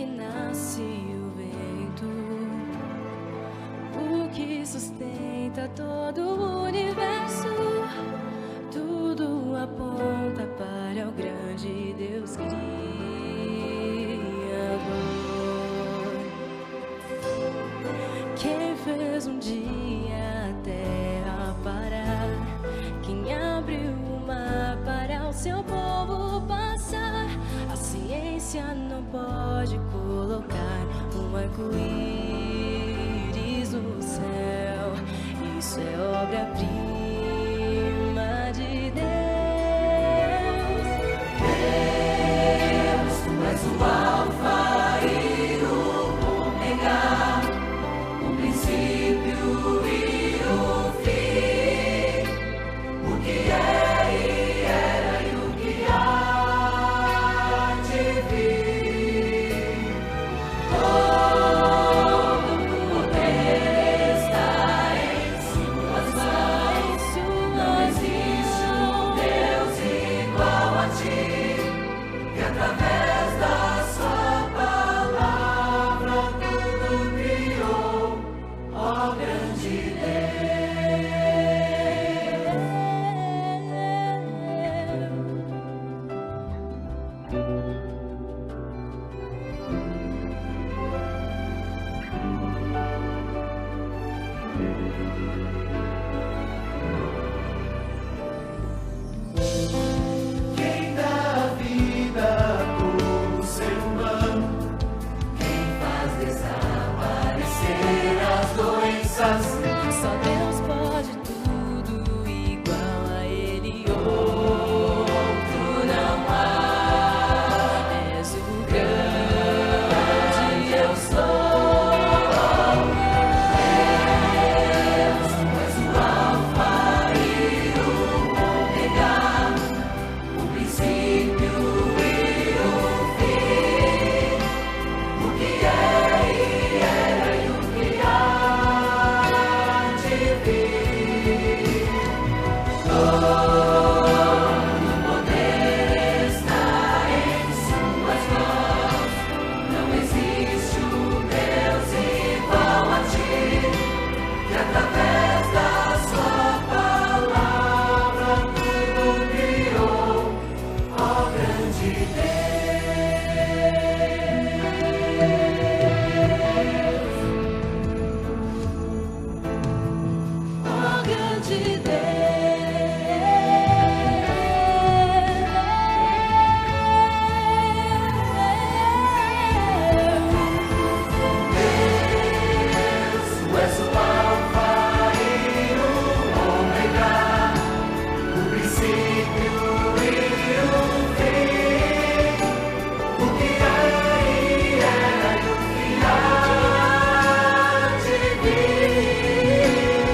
nasce o vento, o que sustenta todo o universo. Tudo aponta para o grande Deus Criador. Quem fez um dia a terra parar, quem abriu o mar para o seu povo passar. A ciência não pode colocar um arco-íris no céu. Isso é obra-prima de Deus. Deus, tu és o Alfa e o Ômega, o princípio e o fim, o que é e era e o que há de vir. Todo poder está em suas mãos. Não existe um Deus igual a ti, que através da sua palavra tudo criou, ó grande Quem dá a vida a todo ser humano, quem faz desaparecer as doenças. Só Deus pode tudo, igual a Ele outro não há. És o grande eu sou. Deus, tu és o Alfa e o Ômega, o princípio e o fim, o que é e era e o que há de vir. Todo poder está em suas mãos. Não existe um Deus igual a ti, que através da sua palavra tudo criou, ó grande Ó grande Deus, tu és o Alfa e o Ômega, o princípio e o fim, o que é e era e o que há de vir.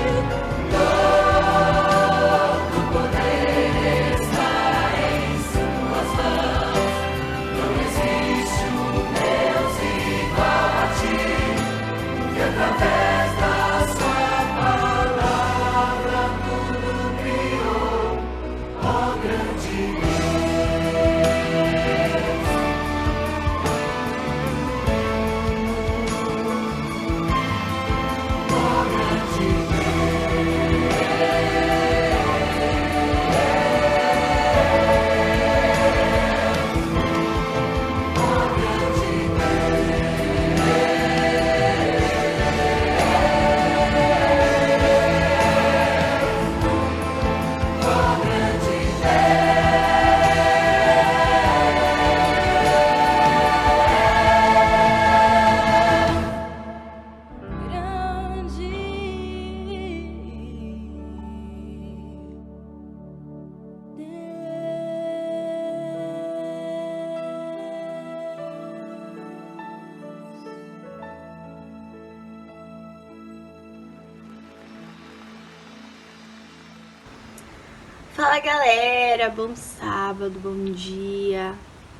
Todo poder está em suas mãos. Não existe um Deus igual a ti, que através da sua palavra tudo criou, ó grande Deus, ó grande Fala galera, bom sábado, bom dia.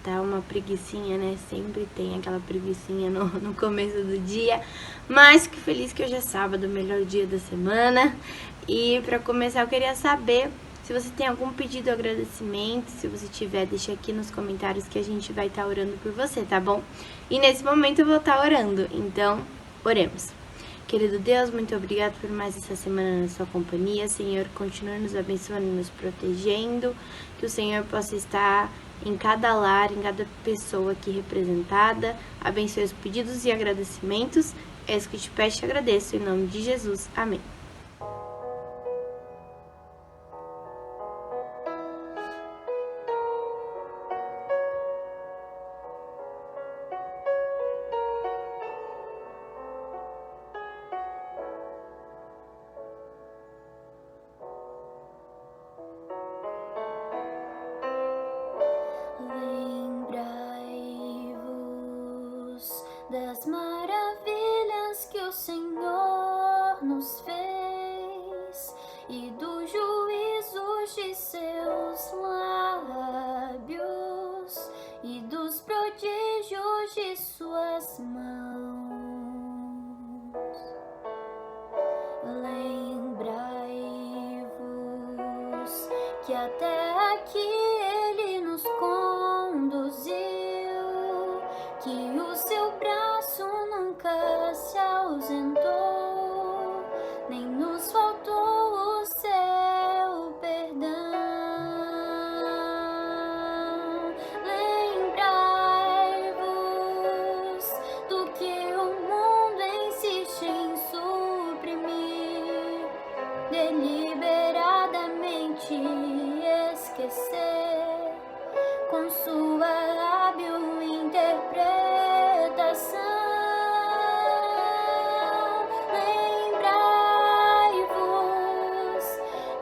Tá uma preguicinha, né? Sempre tem aquela preguicinha no começo do dia. Mas que feliz que hoje é sábado, o melhor dia da semana. E pra começar eu queria saber se Se você tem algum pedido ou agradecimento, se você tiver, deixa aqui nos comentários que a gente vai estar orando por você, tá bom? E nesse momento eu vou estar orando, então oremos. Querido Deus, muito obrigado por mais essa semana na sua companhia. Senhor, continue nos abençoando e nos protegendo. Que o Senhor possa estar em cada lar, em cada pessoa aqui representada. Abençoe os pedidos e agradecimentos. É isso que eu te peço e te agradeço. Em nome de Jesus. Amém. Lembrai-vos das maravilhas que o Senhor nos fez e dos juízos de seus lábios e dos prodígios de suas mãos. Lembrai-vos que até aqui Ele nos conduziu, que o seu braço nunca se ausentou, nem nos faltou o seu perdão. Lembrai-vos do que o mundo insiste em suprimir, deliberadamente esquecer, com sua hábil interpretação. Lembrai-vos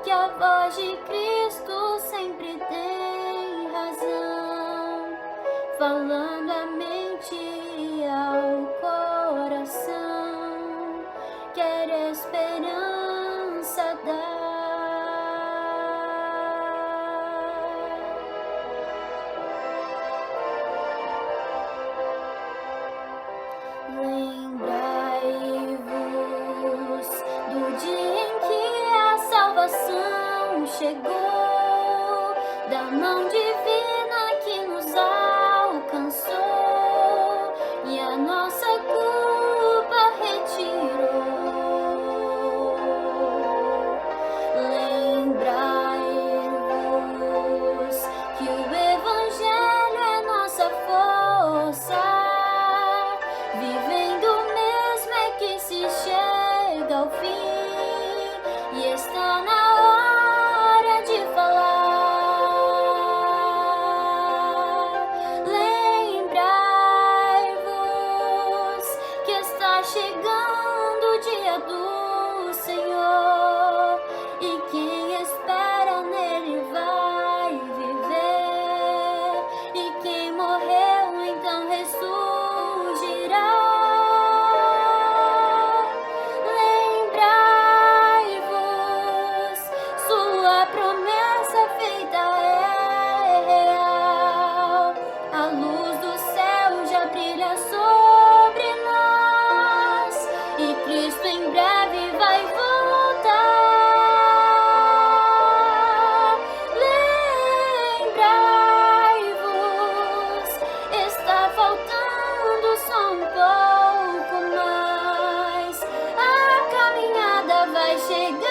que a voz de Cristo sempre tem razão, falando à mente e ao coração, quer esperança dar. Lembrai-vos do dia em que a salvação chegou, da mão divina que nos alcançou e a nossa culpa retirou. Lembrai-vos que o Evangelho é nossa força, vivendo mesmo é que se chega ao fim, e está na hora de falar. Lembrai-vos que está chegando o dia do Senhor, e quem espera nele vai viver, e quem morreu então ressurgirá. Lembrai-vos, sua promessa feita é real, a luz do céu já brilha sobre nós, e Cristo em breve vai voltar. Lembrai-vos, está faltando só um pouco mais, a caminhada vai chegar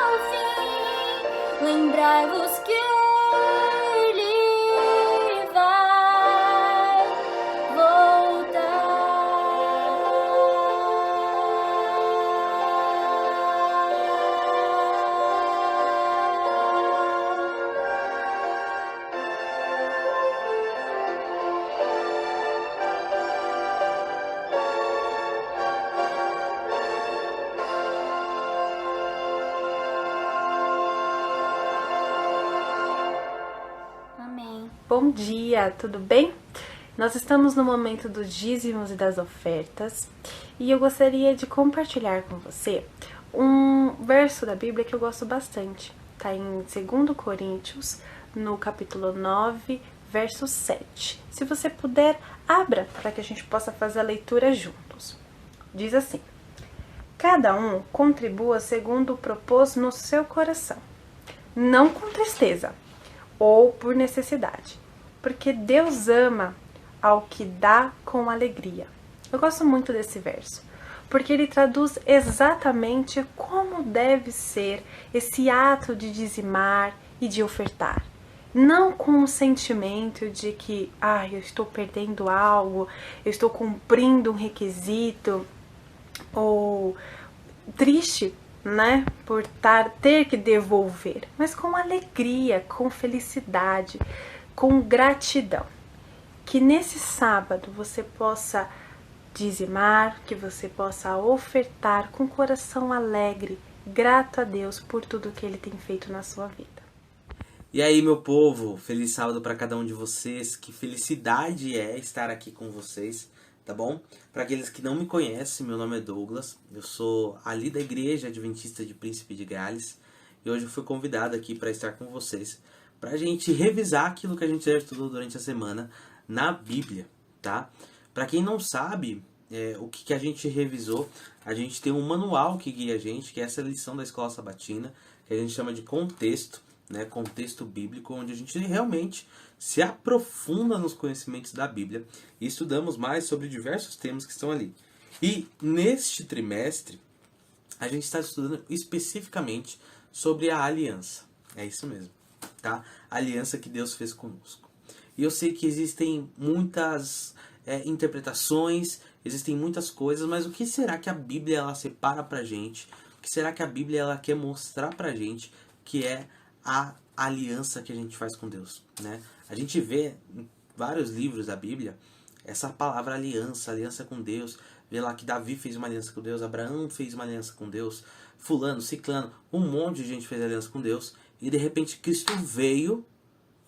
ao fim. Lembrai-vos que Ele vai voltar. Amém. Bom dia, tudo bem? Nós estamos no momento dos dízimos e das ofertas e eu gostaria de compartilhar com você um verso da Bíblia que eu gosto bastante. Está em 2 Coríntios, no capítulo 9, verso 7. Se você puder, abra para que a gente possa fazer a leitura juntos. Diz assim: cada um contribua segundo o propôs no seu coração, não com tristeza ou por necessidade, porque Deus ama ao que dá com alegria. Eu gosto muito desse verso, porque ele traduz exatamente como deve ser esse ato de dizimar e de ofertar. Não com o sentimento de que, eu estou perdendo algo, eu estou cumprindo um requisito, ou triste, né, por ter que devolver, mas com alegria, com felicidade, com gratidão. Que nesse sábado você possa dizimar, que você possa ofertar com coração alegre, grato a Deus por tudo que Ele tem feito na sua vida. E aí, meu povo, feliz sábado para cada um de vocês. Que felicidade é estar aqui com vocês, tá bom? Para aqueles que não me conhecem, meu nome é Douglas. Eu sou ali da Igreja Adventista de Príncipe de Gales. E hoje eu fui convidado aqui para estar com vocês, para a gente revisar aquilo que a gente já estudou durante a semana na Bíblia, tá? Para quem não sabe o que a gente revisou, a gente tem um manual que guia a gente, que é essa lição da Escola Sabatina, que a gente chama de contexto, né? Contexto bíblico, onde a gente realmente se aprofunda nos conhecimentos da Bíblia e estudamos mais sobre diversos temas que estão ali. E neste trimestre, a gente está estudando especificamente sobre a aliança. É isso mesmo, tá? A aliança que Deus fez conosco. E eu sei que existem muitas interpretações, existem muitas coisas, mas o que será que a Bíblia ela separa pra gente? O que será que a Bíblia ela quer mostrar pra gente que é a aliança que a gente faz com Deus, né? A gente vê em vários livros da Bíblia essa palavra aliança, aliança com Deus. Vê lá que Davi fez uma aliança com Deus, Abraão fez uma aliança com Deus, fulano, ciclano, um monte de gente fez aliança com Deus. E de repente Cristo veio,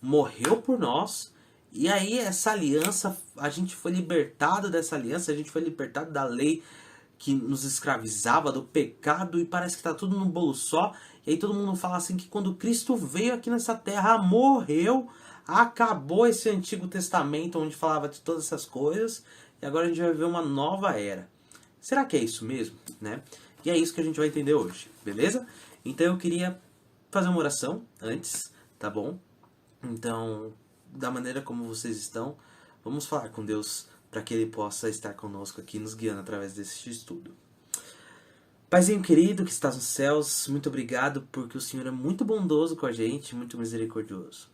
morreu por nós. E aí essa aliança, a gente foi libertado dessa aliança, a gente foi libertado da lei que nos escravizava, do pecado, e parece que tá tudo num bolo só. E aí todo mundo fala assim que quando Cristo veio aqui nessa terra, morreu, acabou esse Antigo Testamento onde falava de todas essas coisas, e agora a gente vai ver uma nova era. Será que é isso mesmo, né? E é isso que a gente vai entender hoje, beleza? Então eu queria fazer uma oração antes, tá bom? Então, da maneira como vocês estão, vamos falar com Deus para que Ele possa estar conosco aqui, nos guiando através desse estudo. Paizinho querido que estás nos céus, muito obrigado porque o Senhor é muito bondoso com a gente, muito misericordioso.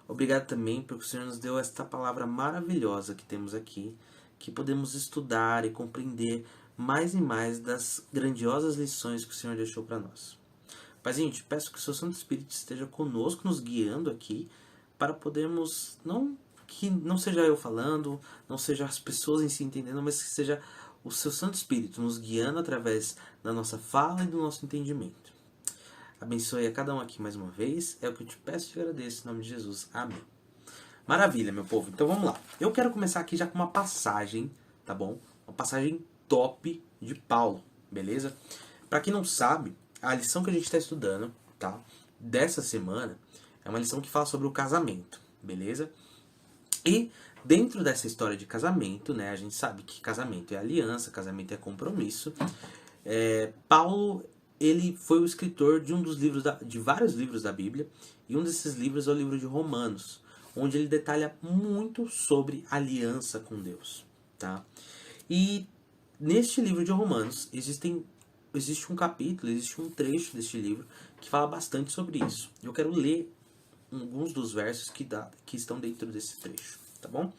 Obrigado também porque o Senhor nos deu esta palavra maravilhosa que temos aqui, que podemos estudar e compreender mais e mais das grandiosas lições que o Senhor deixou para nós. Paizinho, te peço que o seu Santo Espírito esteja conosco, nos guiando aqui, para podermos, que não seja eu falando, não seja as pessoas em si entendendo, mas que seja o seu Santo Espírito nos guiando através da nossa fala e do nosso entendimento. Abençoe a cada um aqui mais uma vez, é o que eu te peço e te agradeço, em nome de Jesus. Amém. Maravilha, meu povo. Então vamos lá. Eu quero começar aqui já com uma passagem, tá bom? Uma passagem top de Paulo, beleza? Para quem não sabe, a lição que a gente está estudando, tá? Dessa semana, é uma lição que fala sobre o casamento, beleza? E dentro dessa história de casamento, né? A gente sabe que casamento é aliança, casamento é compromisso. Paulo, ele foi o escritor de de vários livros da Bíblia, e um desses livros é o livro de Romanos, onde ele detalha muito sobre aliança com Deus, tá? E neste livro de Romanos existe um capítulo, existe um trecho deste livro que fala bastante sobre isso. Eu quero ler alguns dos versos que estão dentro desse trecho, tá bom?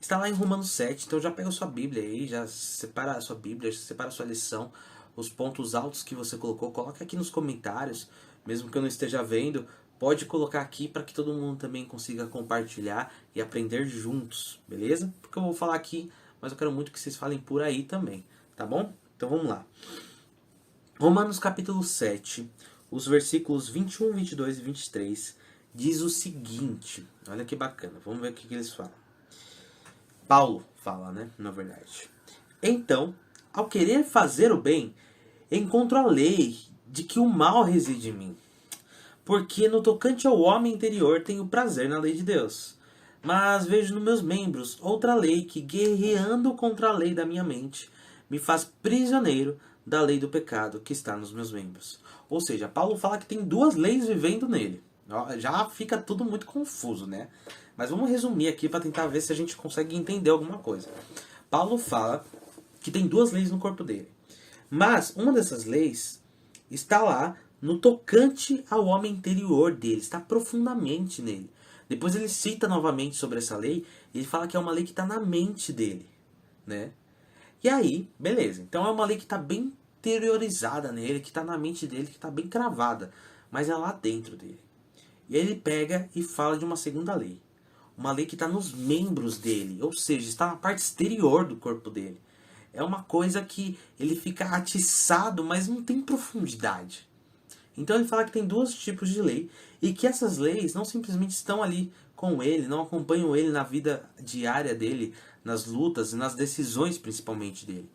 Está lá em Romanos 7, então já pega a sua Bíblia aí, já separa a sua Bíblia, separa a sua lição, os pontos altos que você colocou, coloca aqui nos comentários, mesmo que eu não esteja vendo, pode colocar aqui para que todo mundo também consiga compartilhar e aprender juntos, beleza? Porque eu vou falar aqui, mas eu quero muito que vocês falem por aí também, tá bom? Então vamos lá. Romanos capítulo 7, os versículos 21, 22 e 23, diz o seguinte, olha que bacana, vamos ver o que eles falam. Paulo fala, né, na verdade. Então, ao querer fazer o bem, encontro a lei de que o mal reside em mim. Porque no tocante ao homem interior tenho prazer na lei de Deus. Mas vejo nos meus membros outra lei que, guerreando contra a lei da minha mente, me faz prisioneiro da lei do pecado que está nos meus membros. Ou seja, Paulo fala que tem duas leis vivendo nele. Já fica tudo muito confuso, né? Mas vamos resumir aqui para tentar ver se a gente consegue entender alguma coisa. Paulo fala que tem duas leis no corpo dele. Mas uma dessas leis está lá no tocante ao homem interior dele, está profundamente nele. Depois ele cita novamente sobre essa lei, e ele fala que é uma lei que está na mente dele, né? E aí, beleza, então é uma lei que está bem interiorizada nele, que está na mente dele, que está bem cravada, mas é lá dentro dele. E aí ele pega e fala de uma segunda lei, uma lei que está nos membros dele, ou seja, está na parte exterior do corpo dele. É uma coisa que ele fica atiçado, mas não tem profundidade. Então ele fala que tem dois tipos de lei e que essas leis não simplesmente estão ali com ele, não acompanham ele na vida diária dele, nas lutas e nas decisões principalmente dele.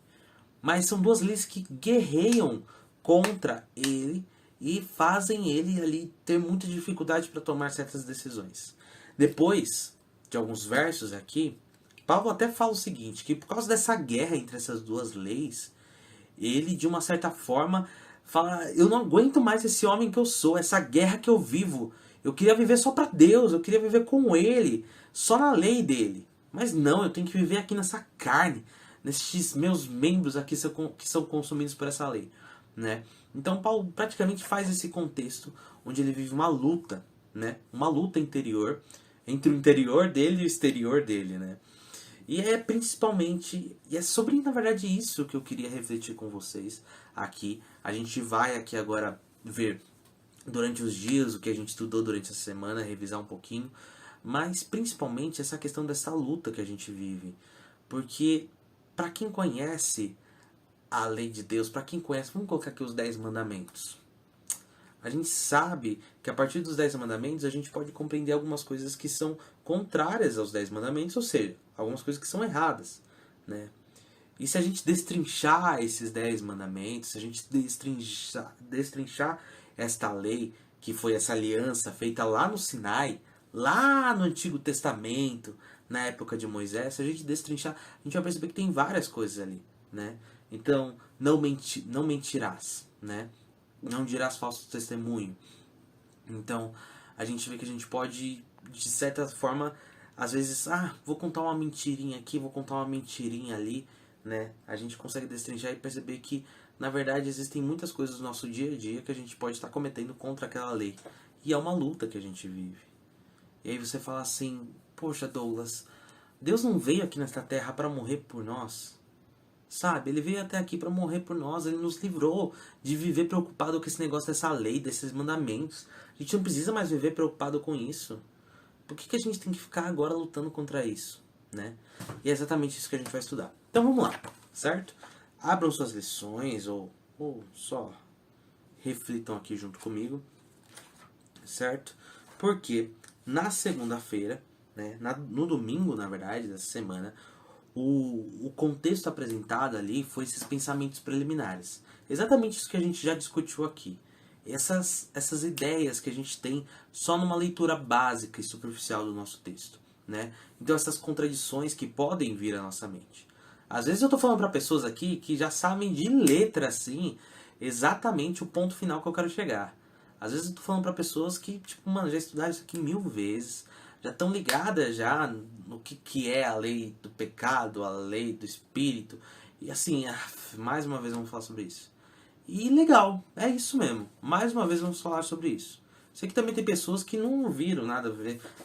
Mas são duas leis que guerreiam contra ele e fazem ele ali ter muita dificuldade para tomar certas decisões. Depois de alguns versos aqui, Paulo até fala o seguinte, que por causa dessa guerra entre essas duas leis, ele de uma certa forma fala, eu não aguento mais esse homem que eu sou, essa guerra que eu vivo. Eu queria viver só para Deus, eu queria viver com Ele, só na lei dele. Mas não, eu tenho que viver aqui nessa carne, nesses meus membros aqui que são consumidos por essa lei, né? Então Paulo praticamente faz esse contexto onde ele vive uma luta, né? Uma luta interior entre o interior dele e o exterior dele, né? E é principalmente, e é sobre, na verdade, isso que eu queria refletir com vocês aqui. A gente vai aqui agora ver durante os dias o que a gente estudou durante essa semana, revisar um pouquinho, mas principalmente essa questão dessa luta que a gente vive. Porque para quem conhece a lei de Deus, para quem conhece, vamos colocar aqui os 10 mandamentos. A gente sabe que a partir dos 10 mandamentos a gente pode compreender algumas coisas que são contrárias aos 10 mandamentos, ou seja, algumas coisas que são erradas, né? E se a gente destrinchar esses 10 mandamentos, se a gente destrinchar esta lei, que foi essa aliança feita lá no Sinai, lá no Antigo Testamento, na época de Moisés, se a gente destrinchar, a gente vai perceber que tem várias coisas ali, né? Então, não mentirás, né? Não dirás falso testemunho. Então, a gente vê que a gente pode, de certa forma, às vezes, vou contar uma mentirinha aqui, vou contar uma mentirinha ali, né? A gente consegue destrinchar e perceber que, na verdade, existem muitas coisas do nosso dia a dia que a gente pode estar cometendo contra aquela lei. E é uma luta que a gente vive. E aí você fala assim, poxa, Douglas, Deus não veio aqui nesta terra para morrer por nós. Sabe, ele veio até aqui para morrer por nós, ele nos livrou de viver preocupado com esse negócio dessa lei, desses mandamentos. A gente não precisa mais viver preocupado com isso. Por que a gente tem que ficar agora lutando contra isso, né? E é exatamente isso que a gente vai estudar. Então vamos lá, certo? Abram suas lições ou só reflitam aqui junto comigo, certo? Porque na segunda-feira, né, no domingo, na verdade, dessa semana, o contexto apresentado ali foi esses pensamentos preliminares. Exatamente isso que a gente já discutiu aqui. Essas ideias que a gente tem só numa leitura básica e superficial do nosso texto, né? Então essas contradições que podem vir à nossa mente. Às vezes eu estou falando para pessoas aqui que já sabem de letra assim exatamente o ponto final que eu quero chegar. Às vezes eu estou falando para pessoas que tipo, mano, já estudaram isso aqui 1000 vezes, já estão ligadas já no que é a lei do pecado, a lei do espírito. E assim, mais uma vez vamos falar sobre isso. E legal, é isso mesmo. Mais uma vez vamos falar sobre isso. Sei que também tem pessoas que não ouviram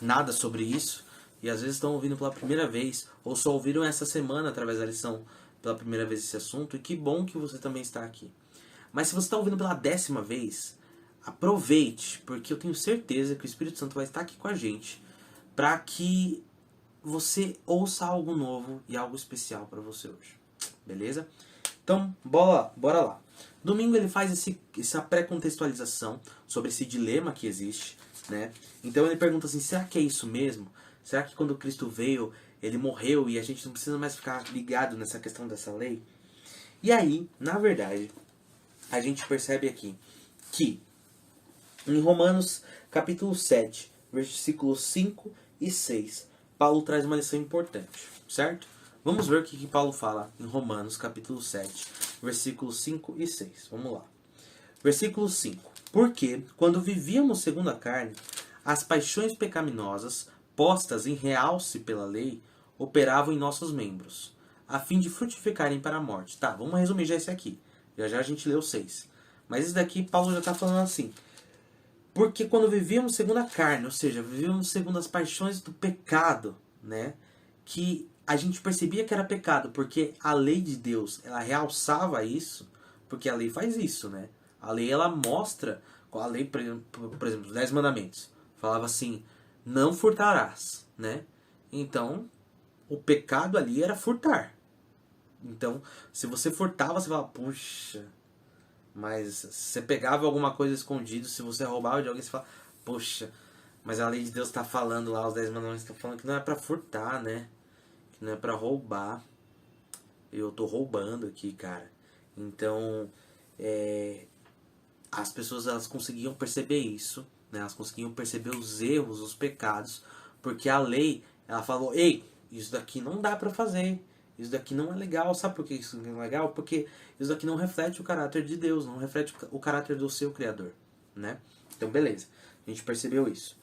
nada sobre isso. E às vezes estão ouvindo pela primeira vez. Ou só ouviram essa semana através da lição pela primeira vez esse assunto. E que bom que você também está aqui. Mas se você está ouvindo pela 10ª vez, aproveite. Porque eu tenho certeza que o Espírito Santo vai estar aqui com a gente. Para que você ouça algo novo e algo especial para você hoje. Beleza? Então, bora lá. Domingo ele faz essa pré-contextualização sobre esse dilema que existe, né? Então ele pergunta assim, será que é isso mesmo? Será que quando Cristo veio, ele morreu e a gente não precisa mais ficar ligado nessa questão dessa lei? E aí, na verdade, a gente percebe aqui que em Romanos capítulo 7, versículos 5 e 6, Paulo traz uma lição importante, certo? Vamos ver o que Paulo fala em Romanos capítulo 7, versículos 5 e 6. Vamos lá. Versículo 5. Porque, quando vivíamos segundo a carne, as paixões pecaminosas, postas em realce pela lei, operavam em nossos membros, a fim de frutificarem para a morte. Tá, vamos resumir já esse aqui. Já a gente leu 6. Mas esse daqui, Paulo já está falando assim. Porque quando vivíamos segundo a carne, ou seja, vivíamos segundo as paixões do pecado, né? Que a gente percebia que era pecado, porque a lei de Deus, ela realçava isso, porque a lei faz isso, né? A lei, ela mostra, a lei, por exemplo, os 10 mandamentos, falava assim, não furtarás, né? Então, o pecado ali era furtar. Então, se você furtava, você falava, puxa, mas se você pegava alguma coisa escondida, se você roubava de alguém, você falava, poxa, mas a lei de Deus está falando lá, os 10 mandamentos estão falando que não é para furtar, né? Que não é para roubar. Eu tô roubando aqui, cara. Então, as pessoas, elas conseguiam perceber isso, né? Elas conseguiam perceber os erros, os pecados, porque a lei, ela falou, ei, isso daqui não dá para fazer. Isso daqui não é legal. Sabe por que isso não é legal? Porque isso daqui não reflete o caráter de Deus, não reflete o caráter do seu Criador, né? Então, beleza. A gente percebeu isso.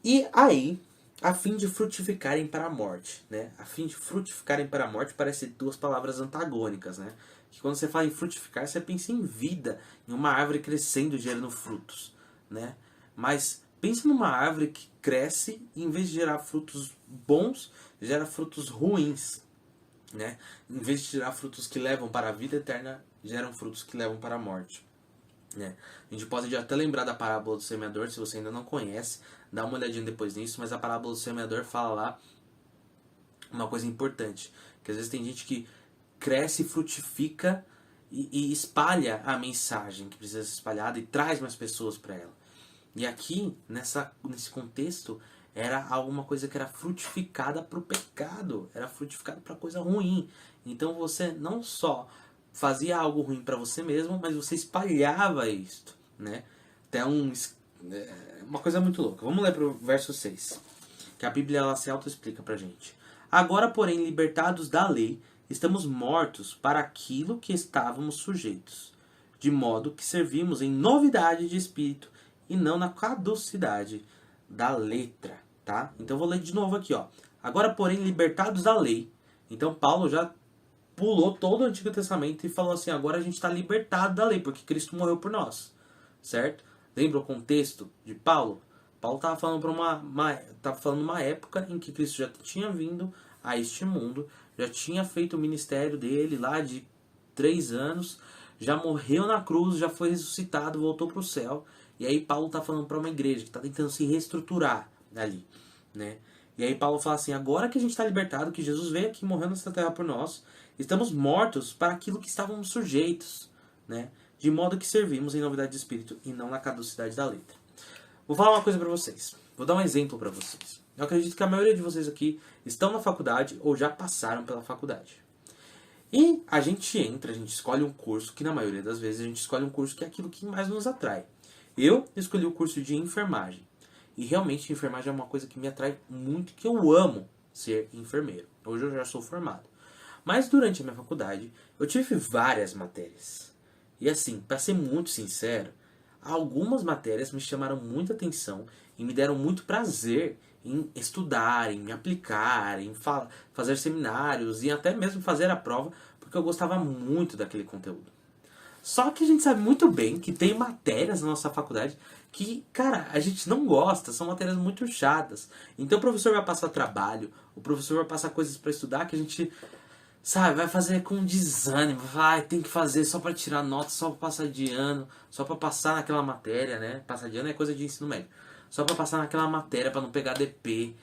E aí, a fim de frutificarem para a morte, né? A fim de frutificarem para a morte parece duas palavras antagônicas, né? Que quando você fala em frutificar, você pensa em vida, em uma árvore crescendo e gerando frutos, né? Mas pense numa árvore que cresce e em vez de gerar frutos bons, gera frutos ruins, né? Em vez de gerar frutos que levam para a vida eterna, geram frutos que levam para a morte, né? A gente pode até lembrar da parábola do semeador, se você ainda não conhece, dá uma olhadinha depois nisso, mas a parábola do semeador fala lá uma coisa importante, que às vezes tem gente que cresce, frutifica e espalha a mensagem que precisa ser espalhada e traz mais pessoas para ela. E aqui, nesse contexto, era alguma coisa que era frutificada para o pecado, era frutificada para coisa ruim. Então você não só fazia algo ruim para você mesmo, mas você espalhava isto, né? Até uma coisa muito louca. Vamos ler para o verso 6, que a Bíblia, ela se auto-explica para a gente. Agora, porém, libertados da lei, estamos mortos para aquilo que estávamos sujeitos, de modo que servimos em novidade de espírito e não na caducidade da letra, tá? Então vou ler de novo aqui, ó. Agora, porém, libertados da lei. Então Paulo já pulou todo o Antigo Testamento e falou assim, agora a gente está libertado da lei, porque Cristo morreu por nós, certo? Lembra o contexto de Paulo? Paulo estava falando para uma época em que Cristo já tinha vindo a este mundo, já tinha feito o ministério dele lá de 3 anos, já morreu na cruz, já foi ressuscitado, voltou para o céu. E aí Paulo está falando para uma igreja que está tentando se reestruturar ali, né? E aí Paulo fala assim, agora que a gente está libertado, que Jesus veio aqui, morreu nessa terra por nós, estamos mortos para aquilo que estávamos sujeitos, né? De modo que servimos em novidade de espírito e não na caducidade da letra. Vou falar uma coisa para vocês. Vou dar um exemplo para vocês. Eu acredito que a maioria de vocês aqui estão na faculdade ou já passaram pela faculdade. E a gente escolhe um curso que na maioria das vezes a gente escolhe um curso que é aquilo que mais nos atrai. Eu escolhi o curso de enfermagem. E realmente enfermagem é uma coisa que me atrai muito, que eu amo ser enfermeiro. Hoje eu já sou formado. Mas durante a minha faculdade eu tive várias matérias. E assim, para ser muito sincero, algumas matérias me chamaram muita atenção e me deram muito prazer em estudar, em me aplicar, em fazer seminários e até mesmo fazer a prova, porque eu gostava muito daquele conteúdo. Só que a gente sabe muito bem que tem matérias na nossa faculdade que, cara, a gente não gosta, são matérias muito chatas. Então o professor vai passar trabalho, o professor vai passar coisas para estudar que a gente, sabe, vai fazer com desânimo, tem que fazer só para tirar nota, só para passar de ano, só para passar naquela matéria, né? Passar de ano é coisa de ensino médio. Só para passar naquela matéria, para não pegar DP.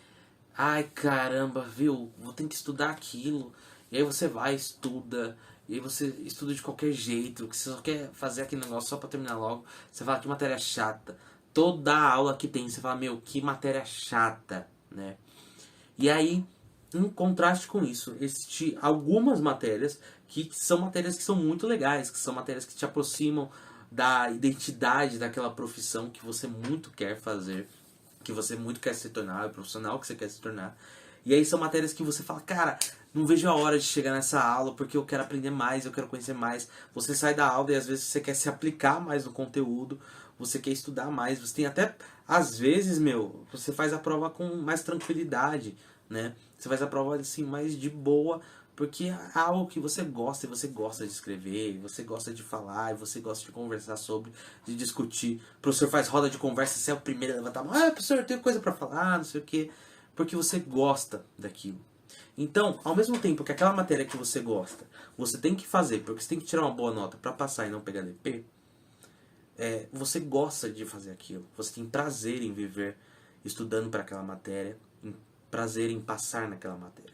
Ai, caramba, viu? Vou ter que estudar aquilo. E aí você vai, estuda. E aí você estuda de qualquer jeito, que você só quer fazer aquele negócio só pra terminar logo. Você fala, que matéria chata. Toda a aula que tem, você fala, meu, que matéria chata, né? E aí, em contraste com isso, existem algumas matérias que são muito legais, que são matérias que te aproximam da identidade daquela profissão que você muito quer fazer, que você muito quer se tornar, o profissional que você quer se tornar. E aí são matérias que você fala, cara, não vejo a hora de chegar nessa aula porque eu quero aprender mais, eu quero conhecer mais. Você sai da aula e às vezes você quer se aplicar mais no conteúdo, você quer estudar mais, você tem até, às vezes, você faz a prova com mais tranquilidade, né? Você faz a prova assim mais de boa, porque é algo que você gosta, e você gosta de escrever, e você gosta de falar, e você gosta de conversar sobre, de discutir. O professor faz roda de conversa, você é o primeiro a levantar a mão. Professor, eu tenho coisa pra falar, não sei o quê. Porque você gosta daquilo. Então, ao mesmo tempo que aquela matéria que você gosta, você tem que fazer, porque você tem que tirar uma boa nota pra passar e não pegar DP, você gosta de fazer aquilo. Você tem prazer em viver estudando para aquela matéria, prazer em passar naquela matéria.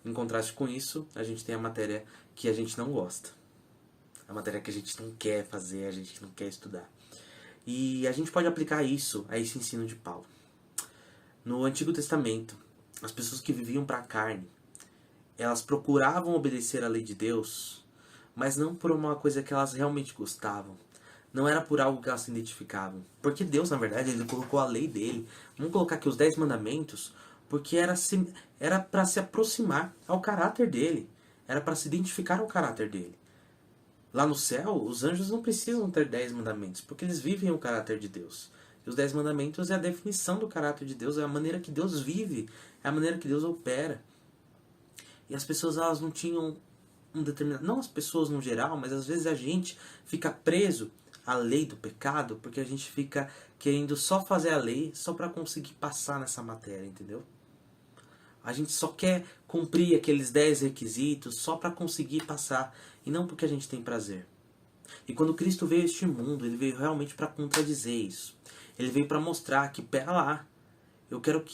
Em contraste com isso, a gente tem a matéria que a gente não gosta. A matéria que a gente não quer fazer, a gente não quer estudar. E a gente pode aplicar isso a esse ensino de Paulo. No Antigo Testamento, as pessoas que viviam para a carne, elas procuravam obedecer à lei de Deus, mas não por uma coisa que elas realmente gostavam. Não era por algo que elas se identificavam. Porque Deus, na verdade, Ele colocou a lei dele. Vamos colocar aqui os 10 mandamentos, porque era para se aproximar ao caráter dele. Era para se identificar ao caráter dele. Lá no céu, os anjos não precisam ter 10 mandamentos, porque eles vivem o caráter de Deus. E os 10 mandamentos é a definição do caráter de Deus, é a maneira que Deus vive, é a maneira que Deus opera. E as pessoas, elas não tinham um determinado... Não as pessoas no geral, mas às vezes a gente fica preso à lei do pecado, porque a gente fica querendo só fazer a lei, só para conseguir passar nessa matéria, entendeu? A gente só quer cumprir aqueles 10 requisitos só para conseguir passar, e não porque a gente tem prazer. E quando Cristo veio a este mundo, Ele veio realmente para contradizer isso. Ele veio para mostrar que, pera lá, eu quero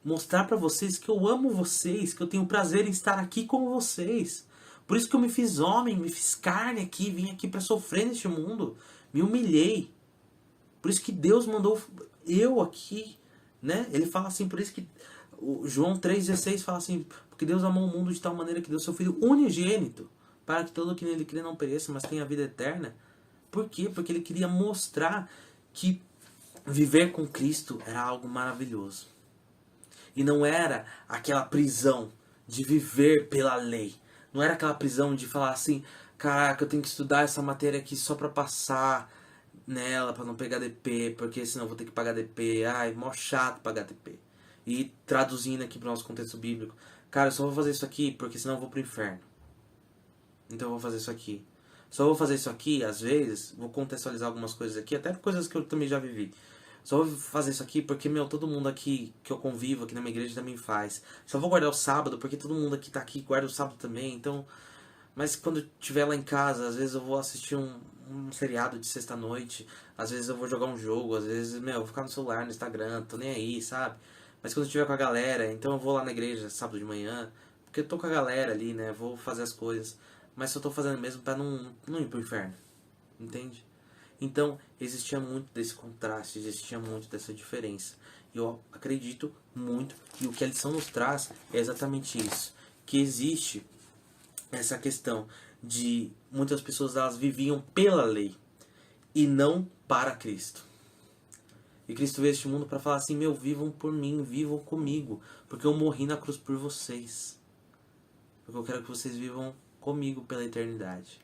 mostrar para vocês que eu amo vocês, que eu tenho prazer em estar aqui com vocês. Por isso que eu me fiz homem, me fiz carne aqui, vim aqui para sofrer neste mundo, me humilhei. Por isso que Deus mandou eu aqui, né? Ele fala assim, por isso que o João 3,16 fala assim, porque Deus amou o mundo de tal maneira que deu seu Filho unigênito, para que todo que nele crê não pereça, mas tenha a vida eterna. Por quê? Porque Ele queria mostrar que viver com Cristo era algo maravilhoso. E não era aquela prisão de viver pela lei. Não era aquela prisão de falar assim, caraca, eu tenho que estudar essa matéria aqui só pra passar nela, pra não pegar DP, porque senão eu vou ter que pagar DP. Ai, mó chato pagar DP. E traduzindo aqui pro nosso contexto bíblico, cara, eu só vou fazer isso aqui porque senão eu vou pro inferno. Então eu vou fazer isso aqui. Só vou fazer isso aqui, às vezes, vou contextualizar algumas coisas aqui, até coisas que eu também já vivi. Só vou fazer isso aqui porque, todo mundo aqui que eu convivo aqui na minha igreja também faz. Só vou guardar o sábado porque todo mundo aqui tá aqui guarda o sábado também. Então, mas quando eu estiver lá em casa, às vezes eu vou assistir um seriado de sexta-noite. Às vezes eu vou jogar um jogo. Às vezes, eu vou ficar no celular, no Instagram. Tô nem aí, sabe? Mas quando eu estiver com a galera, então eu vou lá na igreja sábado de manhã. Porque eu tô com a galera ali, né? Vou fazer as coisas. Mas só tô fazendo mesmo pra não ir pro inferno. Entende? Então, existia muito desse contraste, existia muito dessa diferença. E eu acredito muito que o que a lição nos traz é exatamente isso. Que existe essa questão de muitas pessoas, elas viviam pela lei e não para Cristo. E Cristo veio a este mundo para falar assim, vivam por mim, vivam comigo, porque eu morri na cruz por vocês. Porque eu quero que vocês vivam comigo pela eternidade,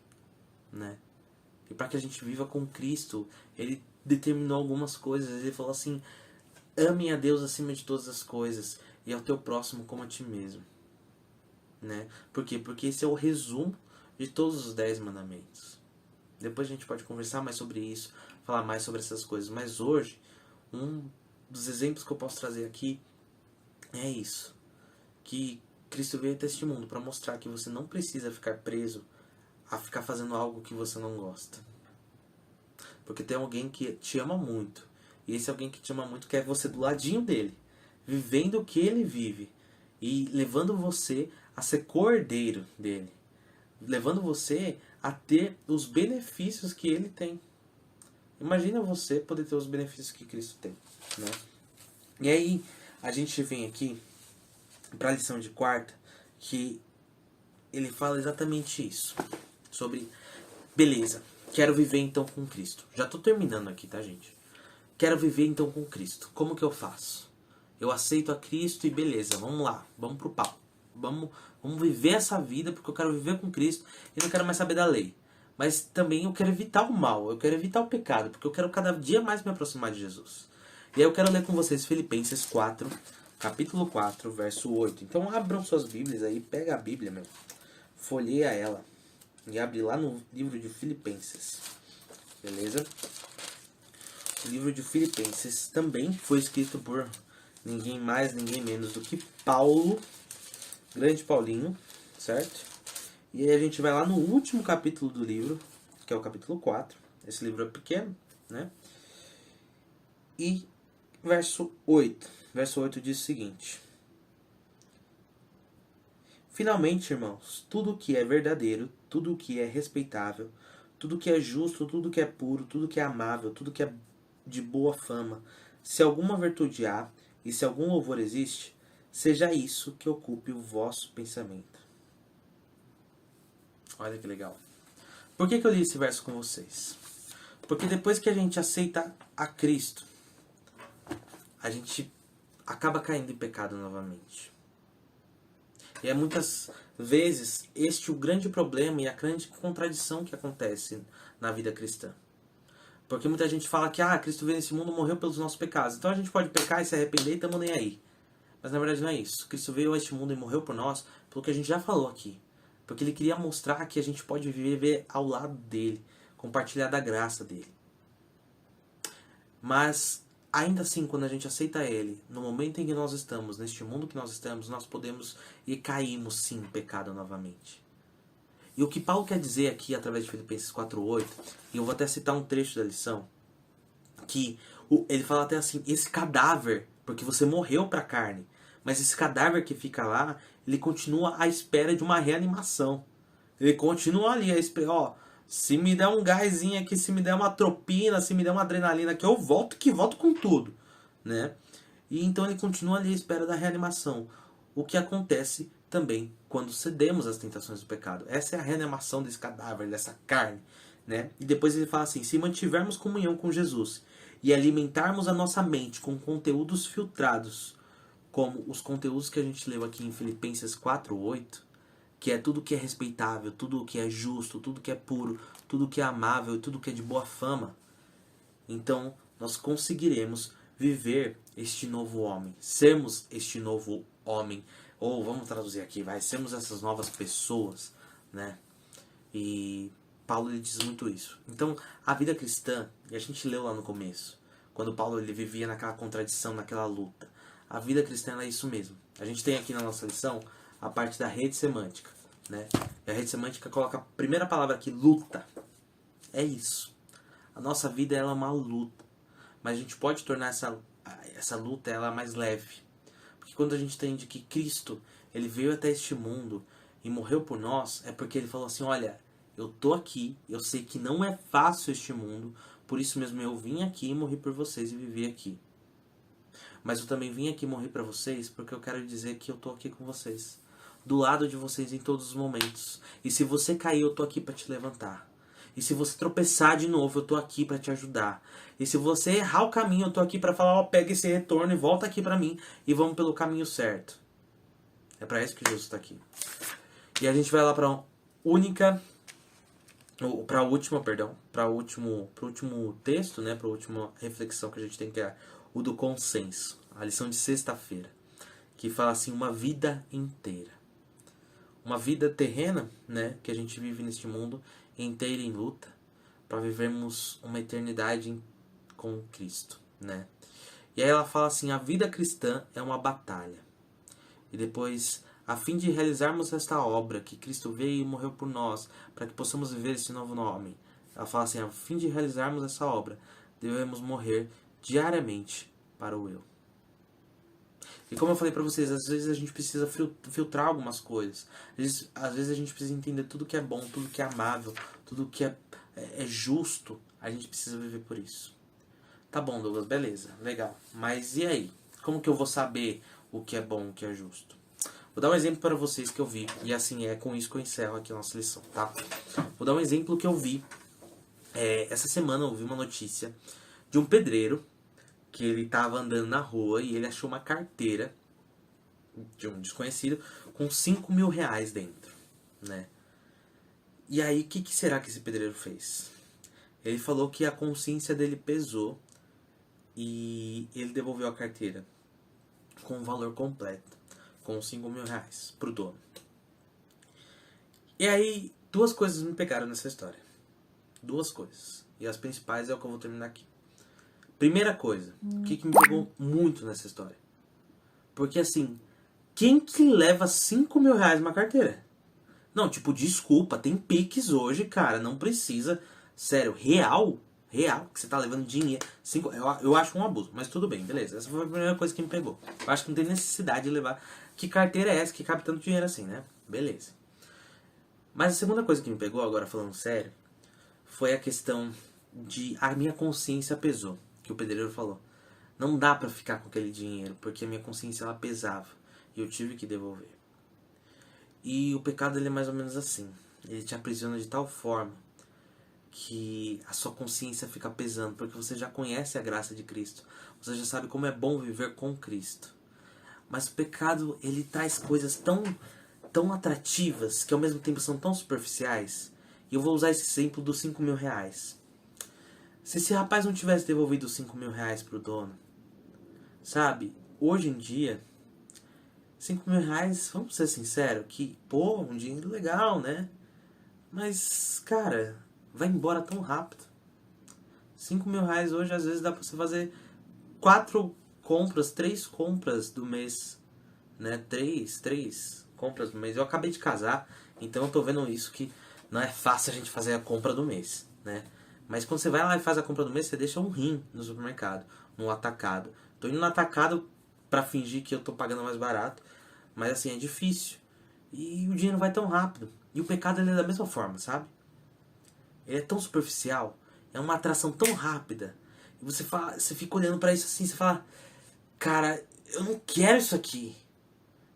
né? E para que a gente viva com Cristo, Ele determinou algumas coisas. Ele falou assim, amem a Deus acima de todas as coisas e ao teu próximo como a ti mesmo, né? Por quê? Porque esse é o resumo de todos os 10 mandamentos. Depois a gente pode conversar mais sobre isso, falar mais sobre essas coisas. Mas hoje, um dos exemplos que eu posso trazer aqui é isso. Que Cristo veio até este mundo para mostrar que você não precisa ficar preso a ficar fazendo algo que você não gosta. Porque tem alguém que te ama muito. E esse alguém que te ama muito quer você do ladinho dele, vivendo o que ele vive. E levando você a ser cordeiro dele. Levando você a ter os benefícios que ele tem. Imagina você poder ter os benefícios que Cristo tem, né? E aí, a gente vem aqui para a lição de quarta, que ele fala exatamente isso. Sobre, beleza, quero viver então com Cristo. Já tô terminando aqui, tá, gente? Quero viver então com Cristo. Como que eu faço? Eu aceito a Cristo e beleza, vamos lá, vamos pro pau. vamos viver essa vida, porque eu quero viver com Cristo e não quero mais saber da lei. Mas também eu quero evitar o mal, eu quero evitar o pecado, porque eu quero cada dia mais me aproximar de Jesus. E aí eu quero ler com vocês Filipenses 4, capítulo 4, verso 8. Então abram suas Bíblias aí, pega a Bíblia, meu, folheia ela e abre lá no livro de Filipenses, beleza? O livro de Filipenses também foi escrito por ninguém mais, ninguém menos do que Paulo, grande Paulinho, certo? E aí a gente vai lá no último capítulo do livro, que é o capítulo 4. Esse livro é pequeno, né? E verso 8. Verso 8 diz o seguinte: finalmente, irmãos, tudo o que é verdadeiro, tudo o que é respeitável, tudo o que é justo, tudo o que é puro, tudo o que é amável, tudo o que é de boa fama, se alguma virtude há e se algum louvor existe, seja isso que ocupe o vosso pensamento. Olha que legal. Por que eu li esse verso com vocês? Porque depois que a gente aceita a Cristo, a gente acaba caindo em pecado novamente. E é muitas vezes este o grande problema e a grande contradição que acontece na vida cristã. Porque muita gente fala que Cristo veio nesse mundo e morreu pelos nossos pecados. Então a gente pode pecar e se arrepender e estamos nem aí. Mas na verdade não é isso. Cristo veio a este mundo e morreu por nós pelo que a gente já falou aqui. Porque ele queria mostrar que a gente pode viver ao lado dele, compartilhar da graça dele. Mas, ainda assim, quando a gente aceita ele, no momento em que nós estamos, neste mundo que nós estamos, nós podemos e caímos sim em pecado novamente. E o que Paulo quer dizer aqui, através de Filipenses 4:8, e eu vou até citar um trecho da lição, que ele fala até assim, esse cadáver, porque você morreu para a carne, mas esse cadáver que fica lá, ele continua à espera de uma reanimação. Ele continua ali à espera, se me der um gásinho aqui, se me der uma tropina, se me der uma adrenalina que eu volto com tudo, né? E então ele continua ali à espera da reanimação. O que acontece também quando cedemos às tentações do pecado. Essa é a reanimação desse cadáver, dessa carne, né? E depois ele fala assim, se mantivermos comunhão com Jesus e alimentarmos a nossa mente com conteúdos filtrados, como os conteúdos que a gente leu aqui em Filipenses 4:8, que é tudo que é respeitável, tudo que é justo, tudo que é puro, tudo que é amável, tudo que é de boa fama, então nós conseguiremos viver este novo homem, sermos este novo homem, ou vamos traduzir aqui, sermos essas novas pessoas, né? E Paulo ele diz muito isso. Então, a vida cristã, e a gente leu lá no começo, quando Paulo ele vivia naquela contradição, naquela luta. A vida cristã é isso mesmo. A gente tem aqui na nossa lição a parte da rede semântica, né? E a rede semântica coloca a primeira palavra aqui, luta. É isso. A nossa vida ela é uma luta. Mas a gente pode tornar essa luta ela mais leve. Porque quando a gente entende que Cristo ele veio até este mundo e morreu por nós, é porque ele falou assim, olha, eu tô aqui, eu sei que não é fácil este mundo, por isso mesmo eu vim aqui e morri por vocês e vivi aqui. Mas eu também vim aqui morrer para vocês porque eu quero dizer que eu tô aqui com vocês. Do lado de vocês em todos os momentos. E se você cair, eu tô aqui para te levantar. E se você tropeçar de novo, eu tô aqui para te ajudar. E se você errar o caminho, eu tô aqui para falar, pega esse retorno e volta aqui para mim e vamos pelo caminho certo. É para isso que Jesus está aqui. E a gente vai lá para o último texto, né, para a última reflexão que a gente tem, que é o do consenso, a lição de sexta-feira, que fala assim, uma vida inteira. Uma vida terrena, né, que a gente vive neste mundo, inteira em luta, para vivermos uma eternidade com Cristo, né. E aí ela fala assim, a vida cristã é uma batalha. E depois, a fim de realizarmos esta obra, que Cristo veio e morreu por nós, para que possamos viver esse novo nome. Ela fala assim, a fim de realizarmos essa obra, devemos morrer diariamente para o eu. E como eu falei para vocês, às vezes a gente precisa filtrar algumas coisas. Às vezes a gente precisa entender tudo que é bom, tudo que é amável, tudo que é justo. A gente precisa viver por isso. Tá bom, Douglas, beleza, legal. Mas e aí? Como que eu vou saber o que é bom, o que é justo? Vou dar um exemplo para vocês que eu vi. E assim, com isso que eu encerro aqui a nossa lição, tá? Vou dar um exemplo que eu vi. Essa semana eu vi uma notícia de um pedreiro que ele estava andando na rua e ele achou uma carteira de um desconhecido com 5 mil reais dentro, né? E aí, o que será que esse pedreiro fez? Ele falou que a consciência dele pesou e ele devolveu a carteira com o valor completo, com 5 mil reais pro dono. E aí, duas coisas me pegaram nessa história. Duas coisas. E as principais é o que eu vou terminar aqui. Primeira coisa, o que me pegou muito nessa história? Porque assim, quem que leva 5 mil reais numa carteira? Não, tipo, desculpa, tem Pix hoje, cara, não precisa. Sério, real, que você tá levando dinheiro. Eu acho um abuso, mas tudo bem, beleza. Essa foi a primeira coisa que me pegou. Eu acho que não tem necessidade de levar. Que carteira é essa que cabe tanto dinheiro assim, né? Beleza. Mas a segunda coisa que me pegou, agora falando sério, foi a questão de a minha consciência pesou, que o pedreiro falou. Não dá pra ficar com aquele dinheiro, porque a minha consciência ela pesava e eu tive que devolver. E o pecado ele é mais ou menos assim. Ele te aprisiona de tal forma que a sua consciência fica pesando, porque você já conhece a graça de Cristo. Você já sabe como é bom viver com Cristo. Mas o pecado, ele traz coisas tão atrativas, que ao mesmo tempo são tão superficiais. E eu vou usar esse exemplo dos 5 mil reais. Se esse rapaz não tivesse devolvido os 5 mil reais pro dono, sabe, hoje em dia, 5 mil reais, vamos ser sinceros, que, pô, um dinheiro legal, né? Mas, cara, vai embora tão rápido. 5 mil reais hoje, às vezes, dá pra você fazer 4 compras, 3 compras do mês, né? 3 compras do mês. Eu acabei de casar, então eu tô vendo isso que não é fácil a gente fazer a compra do mês, né? Mas quando você vai lá e faz a compra do mês, você deixa um rim no supermercado, no atacado. Tô indo no atacado pra fingir que eu tô pagando mais barato, mas assim, é difícil. E o dinheiro vai tão rápido. E o pecado ele é da mesma forma, sabe? Ele é tão superficial, é uma atração tão rápida. E você fica olhando pra isso assim, você fala, cara, eu não quero isso aqui.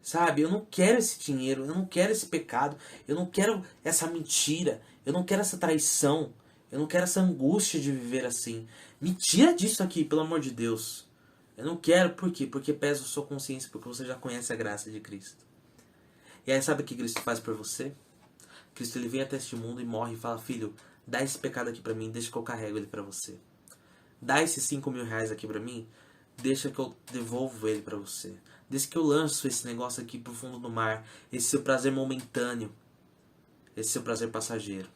Sabe? Eu não quero esse dinheiro, eu não quero esse pecado, eu não quero essa mentira, eu não quero essa traição, eu não quero essa angústia de viver assim. Me tira disso aqui, pelo amor de Deus. Eu não quero, por quê? Porque pesa a sua consciência, porque você já conhece a graça de Cristo. E aí sabe o que Cristo faz por você? Cristo ele vem até este mundo e morre e fala, filho, dá esse pecado aqui pra mim, deixa que eu carrego ele pra você. Dá esses 5 mil reais aqui pra mim, deixa que eu devolvo ele pra você. Desde que eu lanço esse negócio aqui pro fundo do mar, esse seu prazer momentâneo, esse seu prazer passageiro.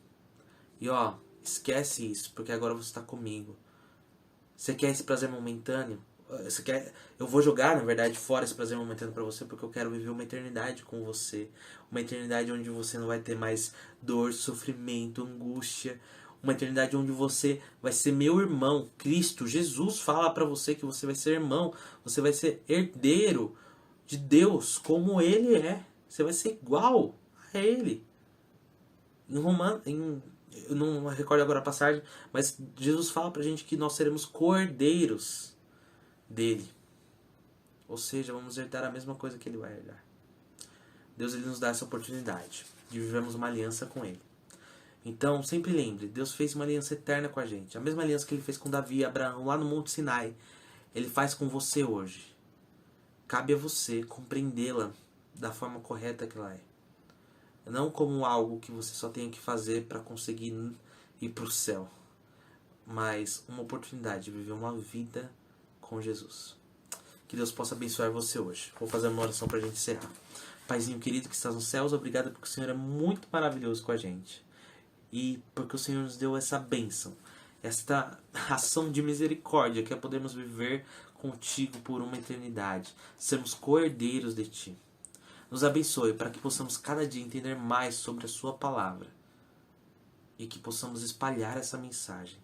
E ó, esquece isso, porque agora você está comigo. Você quer esse prazer momentâneo? Eu vou jogar, na verdade, fora esse prazer momentâneo pra você, porque eu quero viver uma eternidade com você. Uma eternidade onde você não vai ter mais dor, sofrimento, angústia. Uma eternidade onde você vai ser meu irmão. Cristo, Jesus fala pra você que você vai ser irmão. Você vai ser herdeiro de Deus, como Ele é. Você vai ser igual a Ele. Eu não recordo agora a passagem, mas Jesus fala pra gente que nós seremos cordeiros dele. Ou seja, vamos herdar a mesma coisa que Ele vai herdar. Deus ele nos dá essa oportunidade de vivermos uma aliança com Ele. Então, sempre lembre, Deus fez uma aliança eterna com a gente. A mesma aliança que Ele fez com Davi e Abraão lá no Monte Sinai, Ele faz com você hoje. Cabe a você compreendê-la da forma correta que ela é. Não como algo que você só tem que fazer para conseguir ir para o céu. Mas uma oportunidade de viver uma vida com Jesus. Que Deus possa abençoar você hoje. Vou fazer uma oração para a gente encerrar. Paizinho querido que estás nos céus, obrigado porque o Senhor é muito maravilhoso com a gente. E porque o Senhor nos deu essa bênção, esta ação de misericórdia que é podermos viver contigo por uma eternidade, sermos co-herdeiros de ti. Nos abençoe para que possamos cada dia entender mais sobre a sua palavra e que possamos espalhar essa mensagem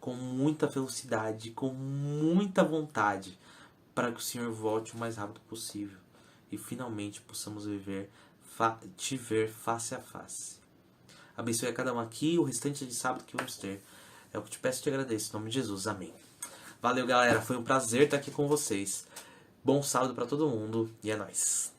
com muita velocidade, com muita vontade, para que o Senhor volte o mais rápido possível e finalmente possamos te ver face a face. Abençoe a cada um aqui, o restante de sábado que vamos ter. É o que te peço e te agradeço. Em nome de Jesus. Amém. Valeu, galera. Foi um prazer estar aqui com vocês. Bom sábado para todo mundo e é nóis.